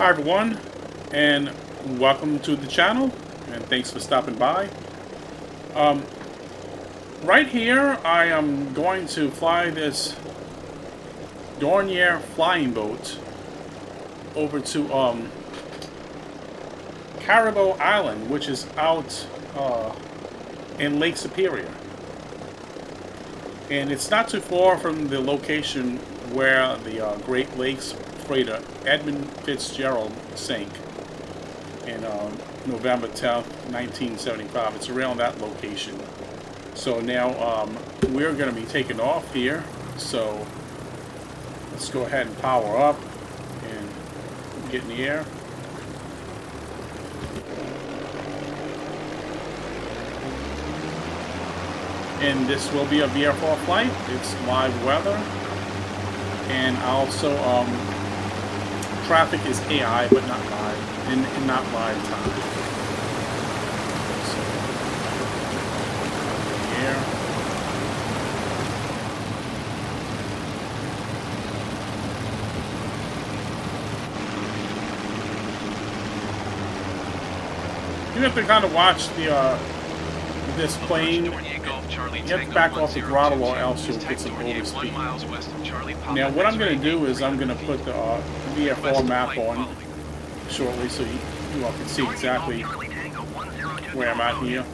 Hi everyone, and welcome to the channel, and thanks for stopping by. Right here I am going to fly this Dornier Flying Boat over to Caribou Island, which is out in Lake Superior. And it's not too far from the location where the Great Lakes freighter Edmund Fitzgerald sank in November 10th, 1975. It's around that location. So now we're going to be taking off here. So let's go ahead and power up and get in the air. And this will be a VFR flight. It's live weather. And also traffic is AI, but not live, and not live time. So, here. You have to kind of watch the this plane. You have to back off the throttle or else you'll get some overspeed. Now what I'm going to do is I'm going to put the VFR map on shortly so you all can see exactly where I'm at here.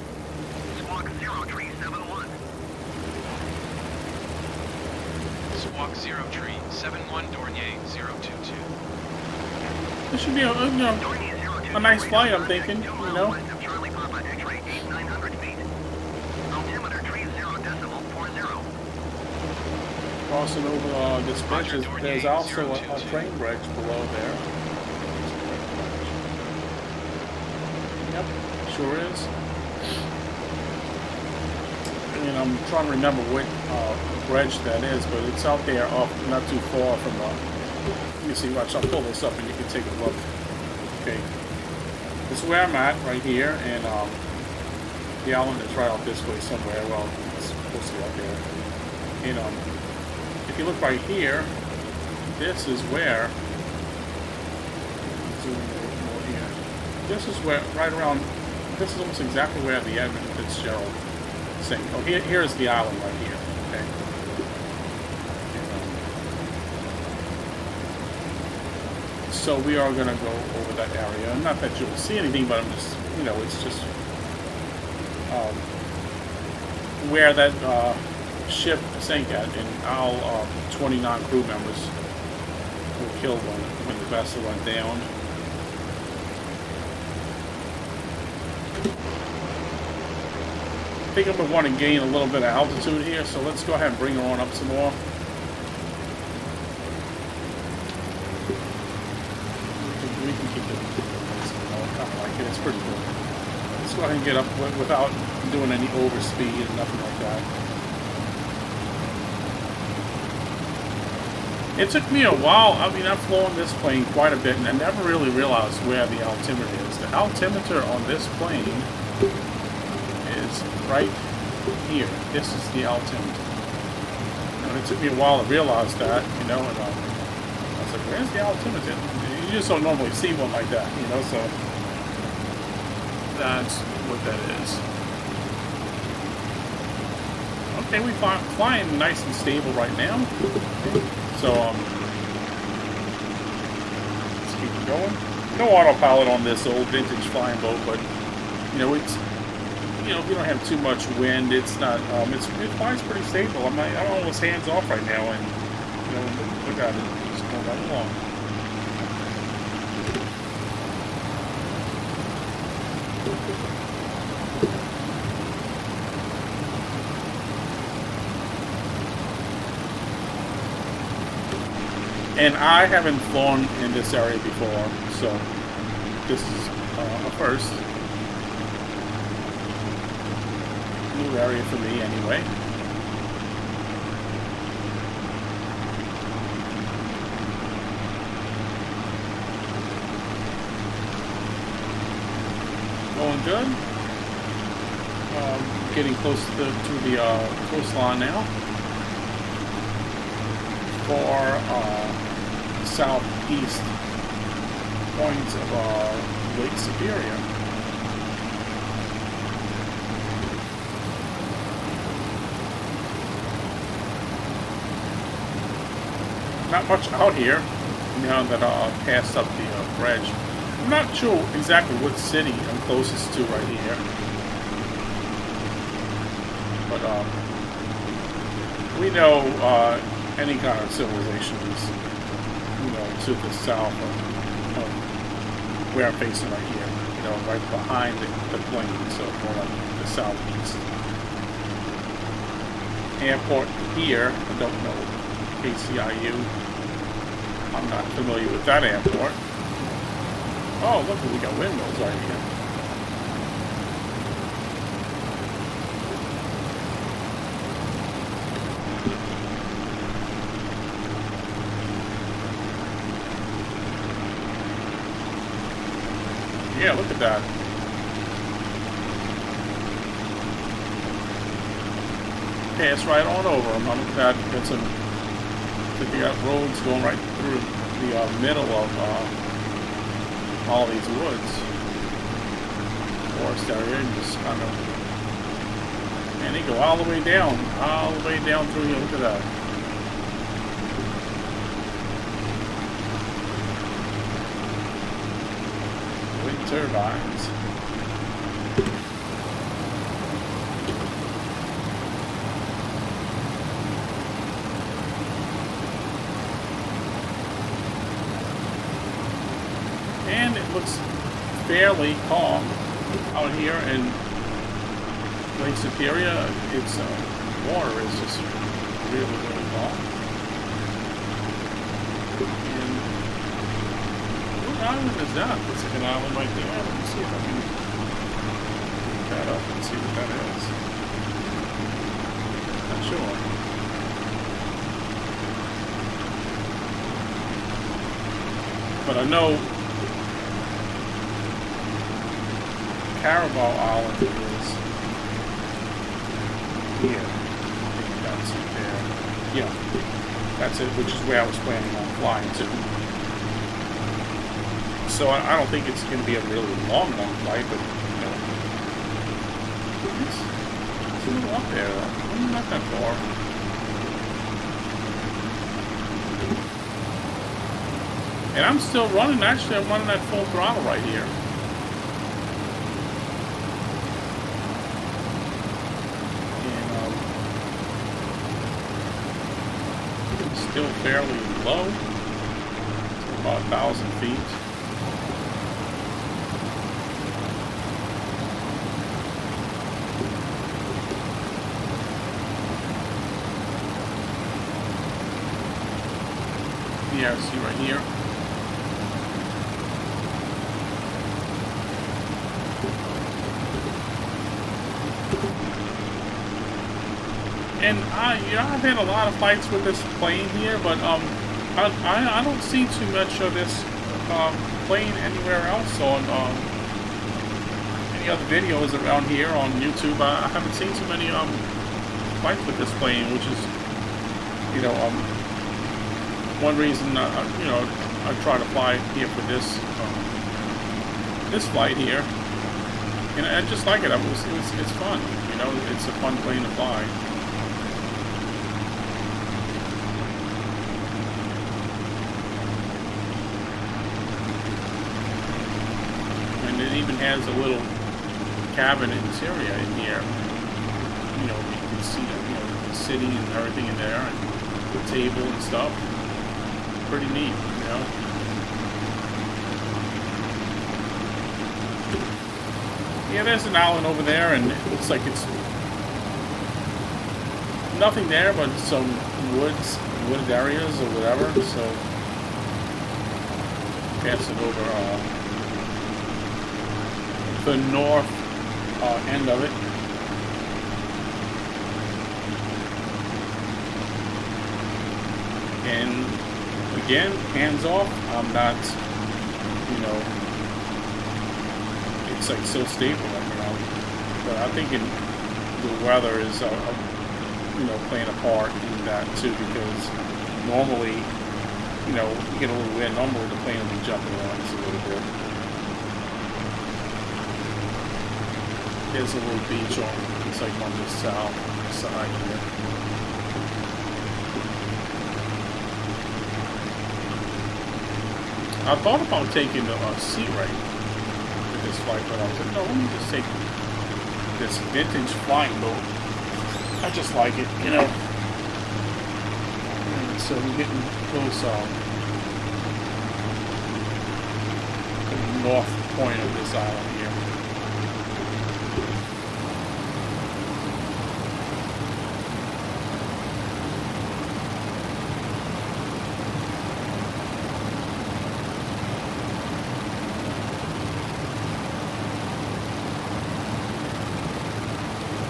Squawk 0 tree 71 Dornier 022. This should be a nice flight, I'm thinking, you know. Crossing over this bridge, there's also a train bridge below there. Yep, sure is. And I'm trying to remember what bridge that is, but it's out there off not too far from you see, watch, I'll pull this up and you can take a look. Okay. This is where I'm at, right here, and the island is right out this way somewhere. Well, it's supposed to be out there. And if you look right here, this is where, zoom in a little more here. This is where, right around, this is almost exactly where the Edmund Fitzgerald sank. Oh, here's the island right here, okay? So we are going to go over that area. Not that you'll see anything, but I'm just, you know, it's just where that ship sank at, and all 29 crew members were killed when the vessel went down. I think I'm going to want to gain a little bit of altitude here, so let's go ahead and bring her on up some more. We can keep it, kind of like it. It's pretty good. Let's go ahead and get up without doing any overspeed and nothing like that. It took me a while. I mean, I've flown this plane quite a bit, and I never really realized where the altimeter is. The altimeter on this plane is right here. This is the altimeter. And it took me a while to realize that, you know, and I was like, where's the altimeter? You just don't normally see one like that, you know, so that's what that is. Okay, we're flying nice and stable right now. So, let's keep it going. No autopilot on this old vintage flying boat, but, you know, it's, you know, if you don't have too much wind, it's not, it flies pretty stable. I'm almost hands off right now, and, you know, look at it, it's going right along. And I haven't flown in this area before, so this is a first. New area for me anyway. Going good. Getting close to the coastline now. For southeast points of Lake Superior. Not much out here now that I passed up the bridge. I'm not sure exactly what city I'm closest to right here, but we know any kind of civilization is, you know, to the south of where I'm facing right here, you know, right behind the plane, so more like the southeast. Airport here, I don't know, KCIU. I'm not familiar with that airport. Oh, look, we got windmills right here. Yeah, look at that. Pass right on over them. Look at that. Got some. They got roads going right through the middle of all these woods, forest area, and just kind of, and they go all the way down through here. Look at that. Wind turbines. And it looks fairly calm out here in Lake Superior. Its water is just really, really calm. And what island is that? It's like an island right there. Let me see if I can look that up and see what that is. Not sure. But I know Caribou Island is here. I think that's it there. Yeah, that's it, which is where I was planning on flying to. So I don't think it's going to be a really long flight, but you know, it's a little up there though. Not that far. And I'm still running. Actually, I'm running at full throttle right here. Still fairly low, it's about 1,000 feet. Yeah, see right here. And I've had a lot of fights with this plane here, but I don't see too much of this plane anywhere else on any other videos around here on YouTube. I haven't seen too many fights with this plane, which is, you know, one reason you know, I try to fly here for this this flight here, and I just like it. It's fun, you know. It's a fun plane to fly. It even has a little cabin interior in here. You know, you can see, you know, the city and everything in there, and the table and stuff. Pretty neat, you know. Yeah, there's an island over there, and it looks like it's nothing there but some wooded areas or whatever. So, passing over the north end of it. And again, hands off. I'm not, you know, it's like so stable, you know. But I think the weather is, you know, playing a part in that too, because normally you know, you get a little wind. Normally the plane will be jumping around just a little bit. There's a little beach on, it's like on the south side here. I thought about taking the Sea Ray for this flight, but I was like, no, let me just take this vintage flying boat. I just like it, you know. And so we're getting close to the north point of this island here.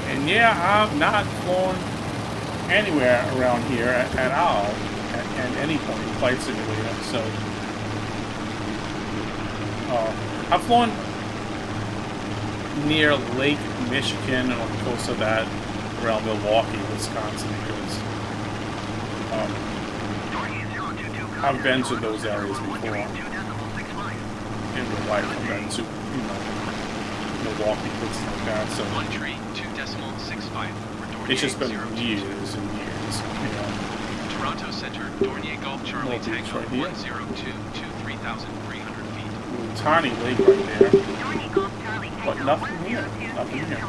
And yeah, I've not flown anywhere around here at all, at any point in Flight Simulator. So I've flown near Lake Michigan and on the coast of that, around Milwaukee, Wisconsin, because I've been to those areas before in real life. I've been to, you know, Milwaukee, places like that. So 1.2.65 for Dornier. It's just been 02. years and years, you know. Toronto Center, Dornier Golf Charlie Little beach Tango right here. 102 to 3,300 feet. Little tiny lake right there. But nothing here. Nothing here.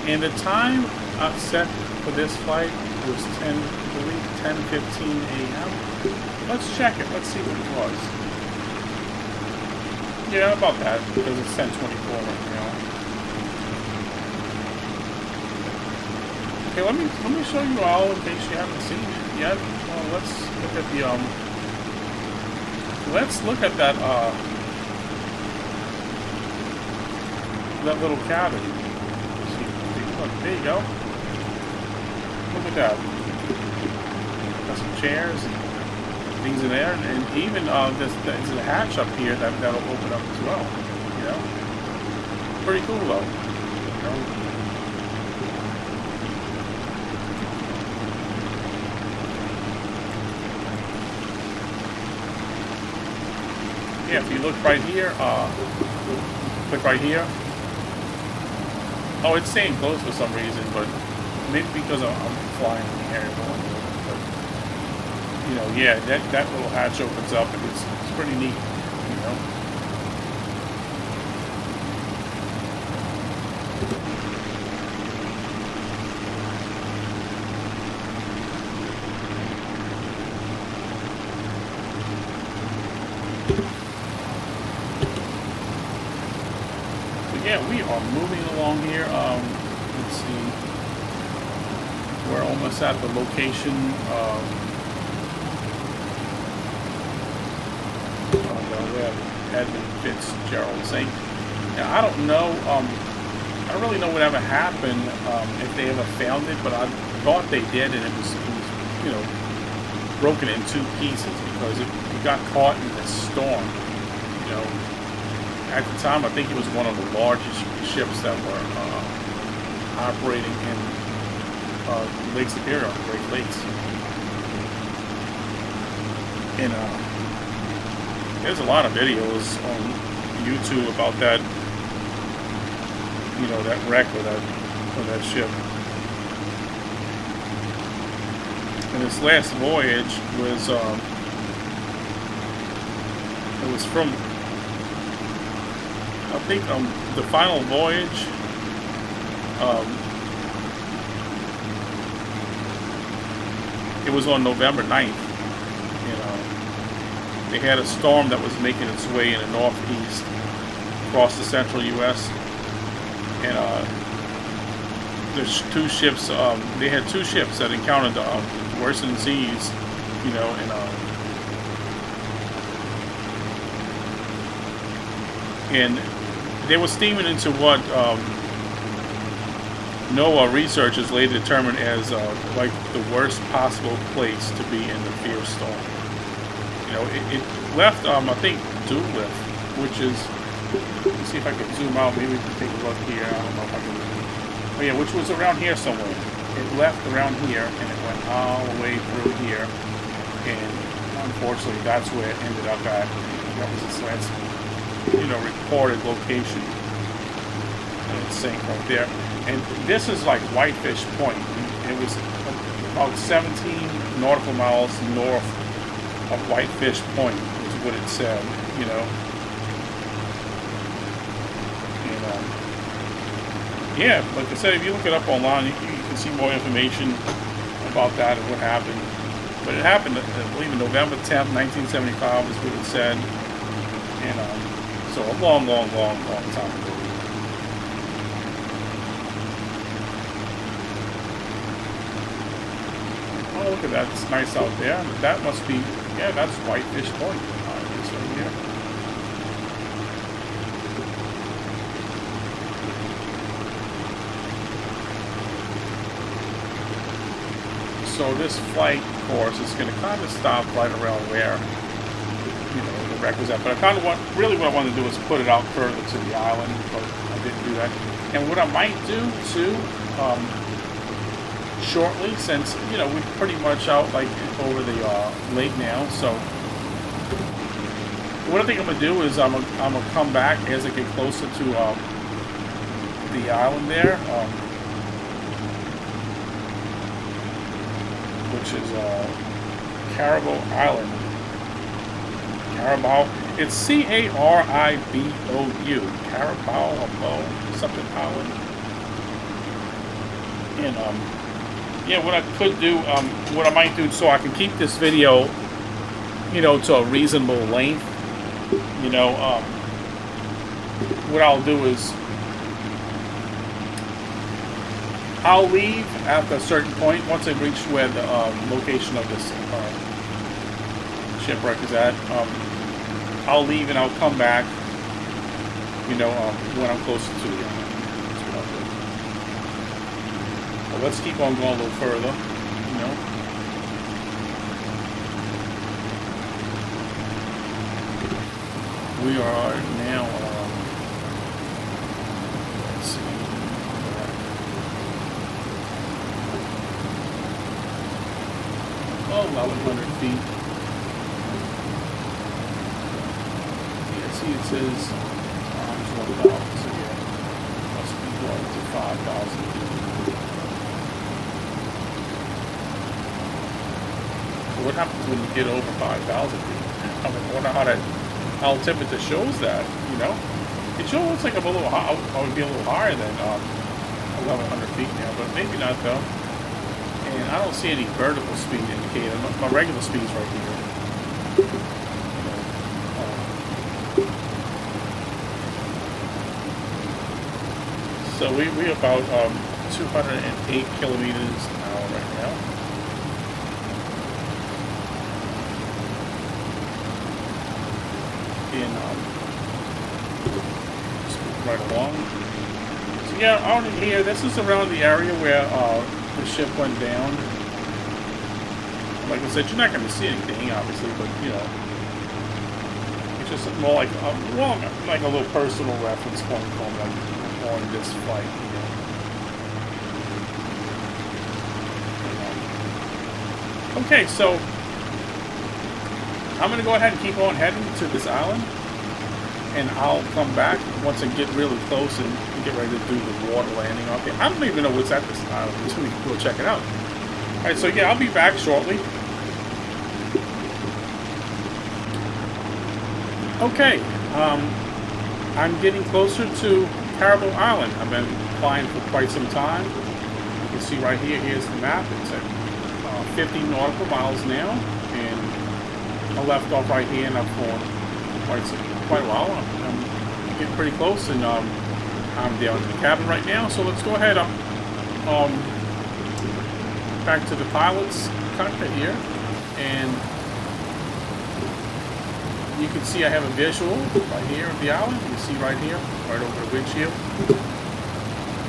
And the time I've set for this flight was 10:15 a.m. Let's check it. Let's see what it was. Yeah, about that, because it's 10:24 right now. Okay, let me show you all in case you haven't seen it yet. Let's look at the that little cabin. Look, there you go. Look at that. Got some chairs and things in there, and even there's a hatch up here that'll open up as well. You know, pretty cool though. You know? Yeah, if you look right here, click right here. Oh, it's staying closed for some reason, but maybe because I'm flying in the air. But, you know, yeah, that little hatch opens up, and it's pretty neat, you know. Yeah, we are moving along here. Let's see. We're almost at the location where Edmund Fitzgerald saying. Now, I don't know. I don't really know whatever happened if they ever found it, but I thought they did, and it was you know, broken in two pieces because it got caught in this storm. You know. At the time, I think it was one of the largest ships that were operating in Lake Superior, Great Lakes. And there's a lot of videos on YouTube about that, you know, that wreck of that ship. And this last voyage was it was from, I think the final voyage it was on November 9th. You know, they had a storm that was making its way in the northeast across the central U.S. and there's two ships. They had two ships that encountered worsened seas. You know, and they were steaming into what NOAA researchers later determined as like the worst possible place to be in the fierce storm. You know, it left, I think, Doolittle, which is, let's see if I can zoom out. Maybe we can take a look here. I don't know if I can. Oh yeah, which was around here somewhere. It left around here and it went all the way through here. And unfortunately, that's where it ended up at. That was its last, recorded location. And it's sank right there. And this is like Whitefish Point. It was about 17 nautical miles north of Whitefish Point, is what it said, And, yeah, like I said, if you look it up online, you can see more information about that and what happened. But it happened, I believe, in November 10th, 1975 is what it said. And so a long time ago. Oh, look at that. It's nice out there. That must be, yeah, that's Whitefish Point. It's right here. So this flight course is going to kind of stop right around where, the wreck was at. But I kind of really what I wanted to do is put it out further to the island, but I didn't do that. And what I might do, too, shortly, since we're pretty much out like over the lake now. So what I think I'm gonna do is I'm gonna come back as I get closer to the island there, which is Caribou Island. Caribou. It's C-A-R-I-B-O-U. Caribou something Island. And yeah, what I could do, what I might do, so I can keep this video, to a reasonable length, what I'll do is I'll leave at a certain point once I reach where the location of this shipwreck is at. I'll leave and I'll come back, when I'm closer to it. Let's keep on going a little further, We are now, let's see, 1,100 feet. Yeah, see it says, 1,000, so yeah, must be going to 5,000 feet. What happens when you get over 5,000 feet? I wonder how that altimeter shows that, It sure looks like I'm a little high. I would be a little higher than 1,100 feet now, but maybe not though. And I don't see any vertical speed indicator. My regular speed's right here. So we're about 208 kilometers an hour right now. Right along. So yeah, out in here, this is around the area where the ship went down. Like I said, you're not going to see anything, obviously, but it's just more like a little personal reference point for me on this flight. Okay, so I'm going to go ahead and keep on heading to this island. And I'll come back once I get really close and get ready to do the water landing out there. I don't even know what's at this island, so we can go check it out. Alright, so yeah, I'll be back shortly. Okay, I'm getting closer to Caribou Island. I've been flying for quite some time. You can see right here, here's the map. It's at 50 nautical miles now. And I left off right here and I've flown quite a while. I'm getting pretty close, and I'm down in the cabin right now. So let's go ahead back to the pilot's cockpit here, and you can see I have a visual right here of the island. You can see right here, right over the windshield.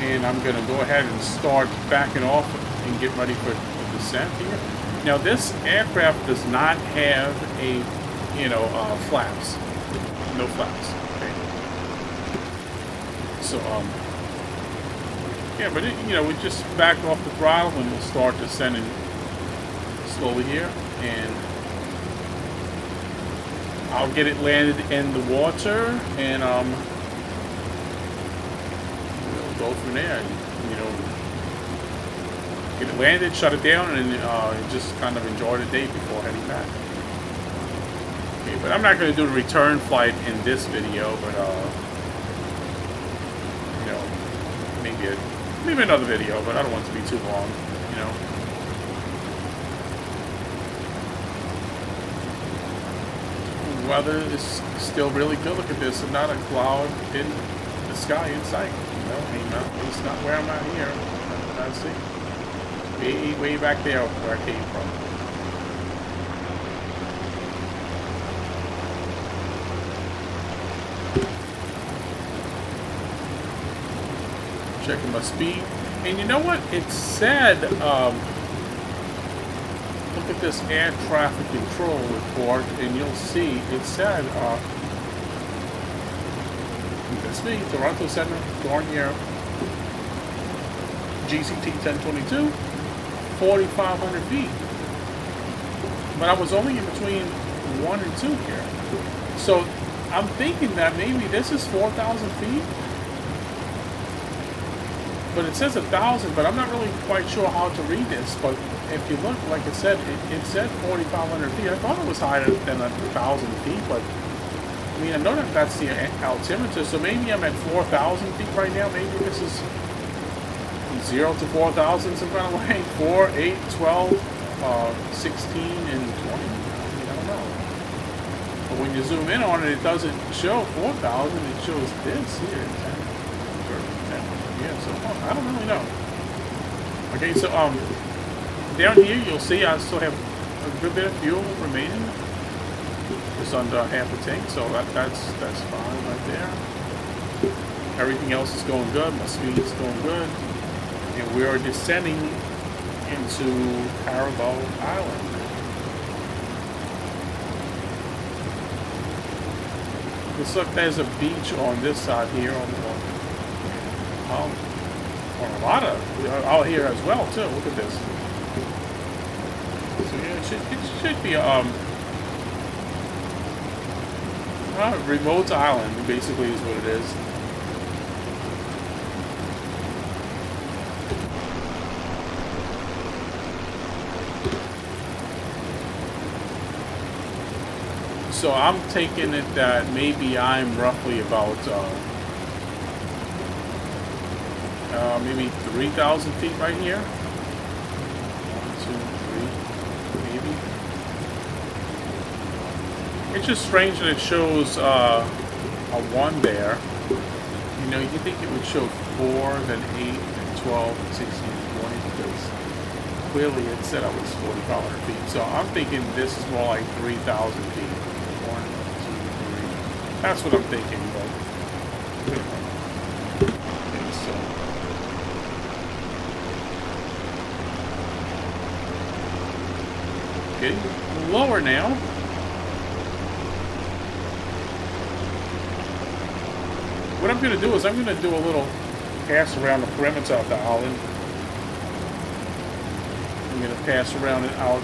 And I'm going to go ahead and start backing off and get ready for the descent here. Now this aircraft does not have a you know, flaps. No flaps. Okay. So, yeah, but you know, we just back off the throttle and we'll start descending slowly here, and I'll get it landed in the water, and we'll go from there. You know, get it landed, shut it down, and just kind of enjoy the day before heading back. Okay, but I'm not going to do the return flight in this video, but you know, maybe another video, but I don't want it to be too long, you know. Weather is still really good. Look at this, and not a cloud in the sky in sight. You know, I mean, at least not where I'm at here. I see. Way back there where I came from. Checking my speed, and you know what? It said. Look at this air traffic control report, and you'll see it said, that's me, Toronto Center, Dornier, GCT 1022, 4,500 feet. But I was only in between 1 and 2 here. So I'm thinking that maybe this is 4,000 feet. But it says 1,000, but I'm not really quite sure how to read this. But if you look, like it said, it said 4,500 feet. I thought it was higher than 1,000 feet, but I mean, I know that that's the altimeter, so maybe I'm at 4,000 feet right now. Maybe this is 0 to 4,000 some kind of way. 4, 8, 12, 16, and 20. I mean, I don't know. But when you zoom in on it, it doesn't show 4,000. It shows this here. 10. Yeah, so I don't really know. Okay, so down here you'll see I still have a good bit of fuel remaining. Just under half a tank, so that's fine right there. Everything else is going good. My speed is going good, and we are descending into Caribou Island. Looks like there's a beach on this side here on a lot of out here as well too. Look at this. So yeah, it should be a remote island, basically, is what it is. So I'm taking it that maybe I'm roughly about maybe 3,000 feet right here. 1, 2, 3, maybe. It's just strange that it shows a 1 there. You know, you think it would show 4, then 8, then 12, 16, 20, because clearly it said I was 4,500 feet. So I'm thinking this is more like 3,000 feet. 1, 2, 3. That's what I'm thinking, but okay, so. Getting lower now. What I'm going to do is I'm going to do a little pass around the perimeter of the island. I'm going to pass around it out,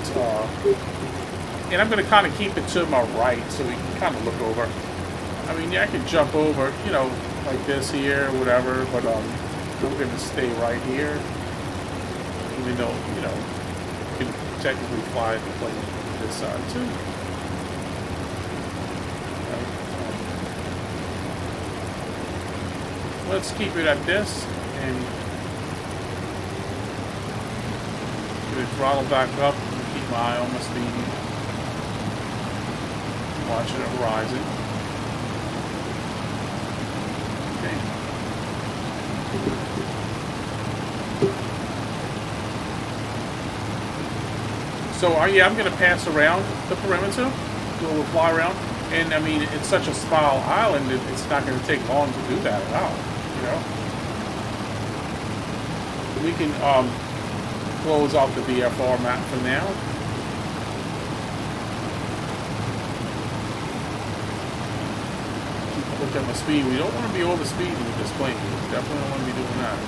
and I'm going to kind of keep it to my right so we can kind of look over. I mean, yeah, I could jump over, you know, like this here, whatever, but I'm going to stay right here, even though, you know, you can technically fly the plane this side too. Let's keep it at this and get it throttle back up and keep my eye on my speed. Watching the horizon. Okay. So yeah, I'm going to pass around the perimeter, do a little fly around, and I mean, it's such a small island, it's not going to take long to do that at all. You know, we can close off the VFR map for now. look at my speed. We don't want to be over speeding with this plane. We definitely don't want to be doing that.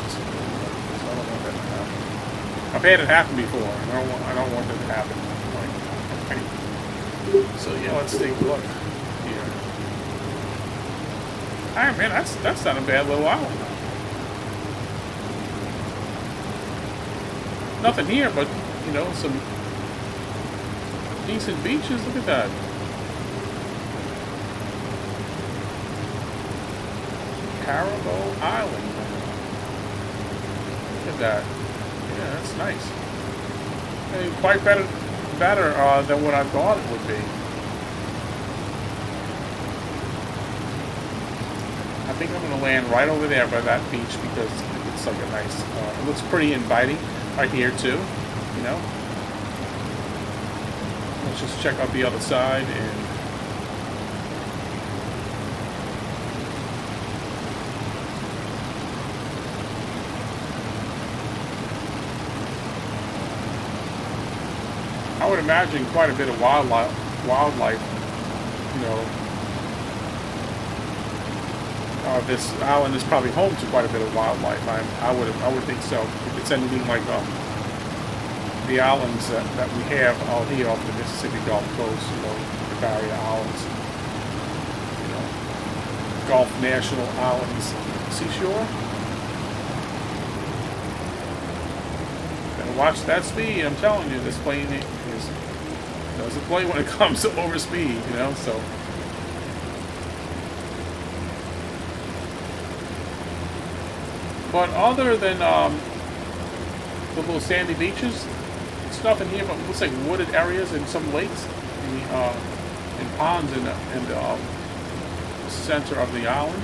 So I don't want that to happen. I've had it happen before. I don't want that to happen. Okay. So yeah, let's take a look here. Alright, man, that's not a bad little island. Nothing here, but you know, some decent beaches. Look at that. Caribou Island. Look at that. Yeah, that's nice. And quite better than what I thought it would be. I think I'm going to land right over there by that beach because it's like a nice, it looks pretty inviting right here too, you know. Let's just check out the other side and I would imagine quite a bit of wildlife, you know. This island is probably home to quite a bit of wildlife. I would think so. If it's anything like the islands that we have out here off the Mississippi Gulf Coast, you know, the Caribou Islands, you know, Gulf National Islands seashore. Gotta watch that speed. I'm telling you, this plane doesn't play when it comes to over speed, you know. So. But other than the little sandy beaches, it's nothing here but it looks like wooded areas and some lakes and ponds in the center of the island.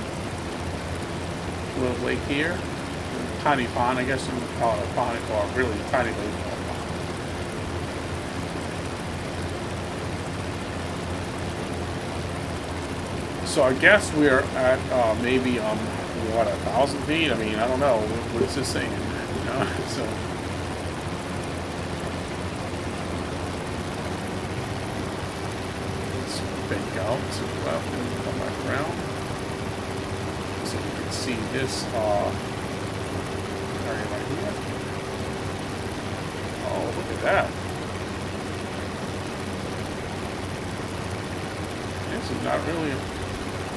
A little lake here, a tiny pond, I guess you would call it a pond, or a really tiny lake. So I guess we're at maybe what, 1,000 feet? I mean, I don't know. What is this saying? You know? So let's bank out to the left and come back around so you can see this area right here. Oh, look at that. This is not really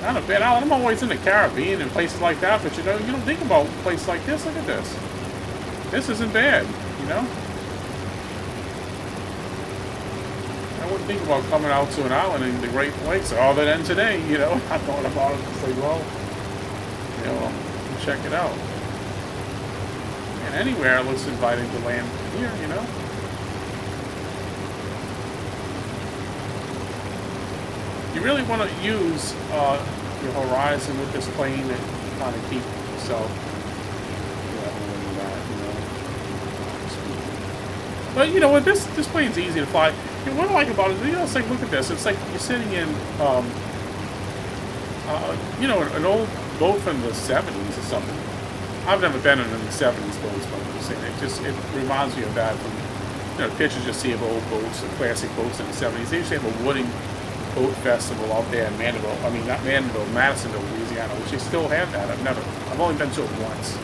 not a bad island. I'm always in the Caribbean and places like that, but you know, you don't think about a place like this. Look at this. This isn't bad, you know? I wouldn't think about coming out to an island in the Great Lakes other than today, you know? I thought about it and say, well, you know, check it out. And anywhere looks inviting to land here, you know? You really want to use your horizon with this plane and kind of keep yourself level with that, you know. But you know what, this plane's easy to fly. You know, what I like about it, you know, it's like, look at this. It's like you're sitting in, you know, an old boat from the 70s or something. I've never been in any 70s boats, but I'm just saying it reminds me of that. From, you know, pictures you see of old boats, classic boats in the 70s. They used to have a wooding boat festival out there in Mandeville. I mean, not Mandeville, Madisonville, Louisiana, which they still have that. I've only been to it once,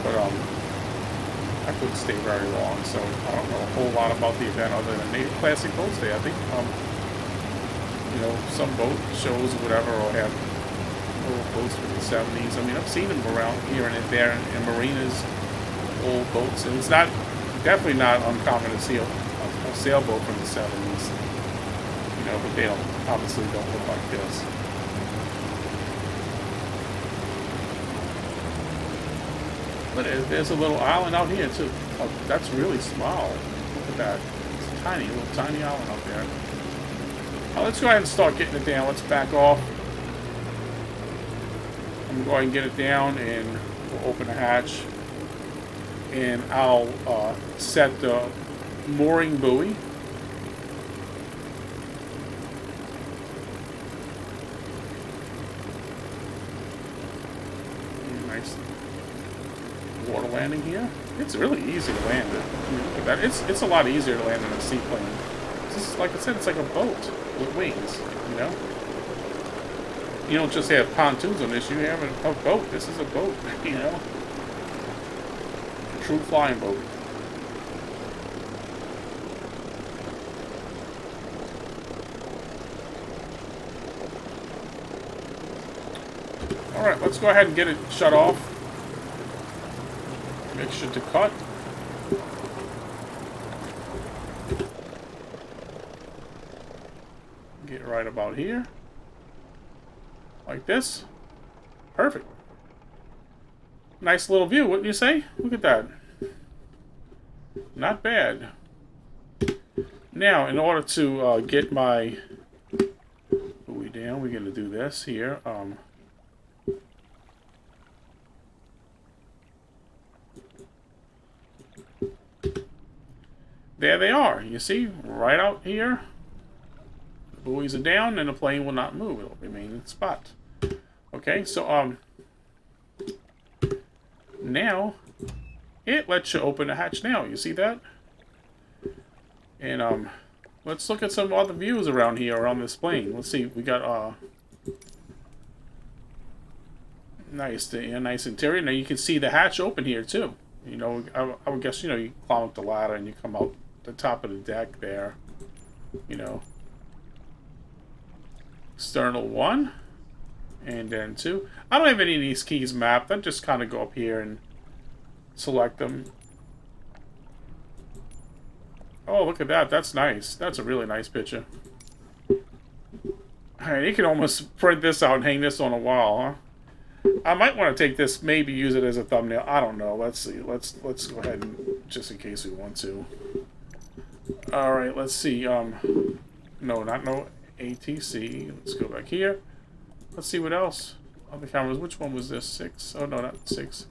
but I couldn't stay very long, so I don't know a whole lot about the event other than they have classic boats there. I think, you know, some boat shows or whatever, or have old boats from the 70s. I mean, I've seen them around here and there in marinas, old boats, and it's definitely not uncommon to see a sailboat from the 70s. You know, but they obviously don't look like this. But there's a little island out here too. Oh, that's really small. Look at that. It's a little tiny island out there. Now let's go ahead and start getting it down. Let's back off. I'm going to get it down and we'll open the hatch. And I'll set the mooring buoy. Nice water landing here. It's really easy to land it. Look at that. It's a lot easier to land than a seaplane. This is, like I said, it's like a boat with wings, you know? You don't just have pontoons on this, you have a boat. This is a boat, you know. A true flying boat. Alright, let's go ahead and get it shut off. Make sure to cut. Get right about here. Like this. Perfect. Nice little view, wouldn't you say? Look at that. Not bad. Now, in order to get my buoy down, we're going to do this here. There they are. You see, right out here. The buoys are down, and the plane will not move. It will remain in the spot. Okay, so now it lets you open the hatch. Now, you see that? And let's look at some other views around here, around this plane. Let's see. We got nice interior. Now you can see the hatch open here too. You know, I would guess, you know, you climb up the ladder and you come out the top of the deck there. You know, external 1 and then 2. I don't have any of these keys mapped. I just kind of go up here and select them. Oh, look at that. That's nice. That's a really nice picture. Hey, you can almost print this out and hang this on a wall, huh? I might want to take this, maybe use it as a thumbnail. I don't know. Let's see. Let's go ahead and, just in case we want to. All right, let's see. No ATC. Let's go back here. Let's see what else. Other cameras. Which one was this? 6? Oh no, not 6.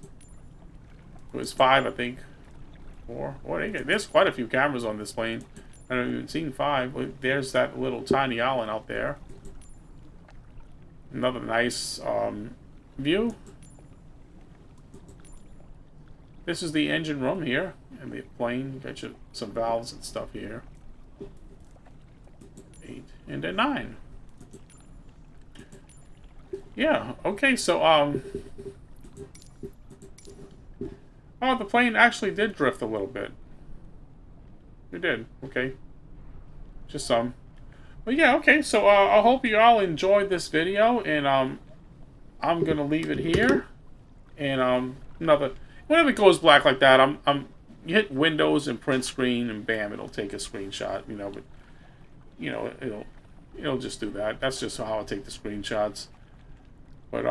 It was 5, I think. 4. There's quite a few cameras on this plane. I haven't even seen 5. There's that little tiny island out there. Another nice view. This is the engine room here, and the plane. Got you some valves and stuff here. 8 and then 9. Yeah. Okay. So oh, the plane actually did drift a little bit. It did. Okay. Just some. But yeah. Okay. So I hope you all enjoyed this video, and I'm gonna leave it here, and whenever it goes black like that, you hit Windows and print screen, and bam, it'll take a screenshot, you know. But you know, it'll just do that. That's just how I take the screenshots. But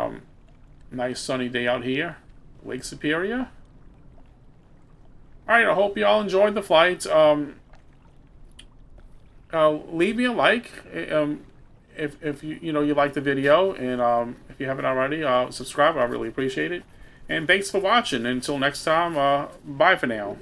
nice sunny day out here, Lake Superior. All right, I hope you all enjoyed the flight. Leave me a like. If you like the video, and if you haven't already, subscribe. I really appreciate it. And thanks for watching. Until next time, bye for now.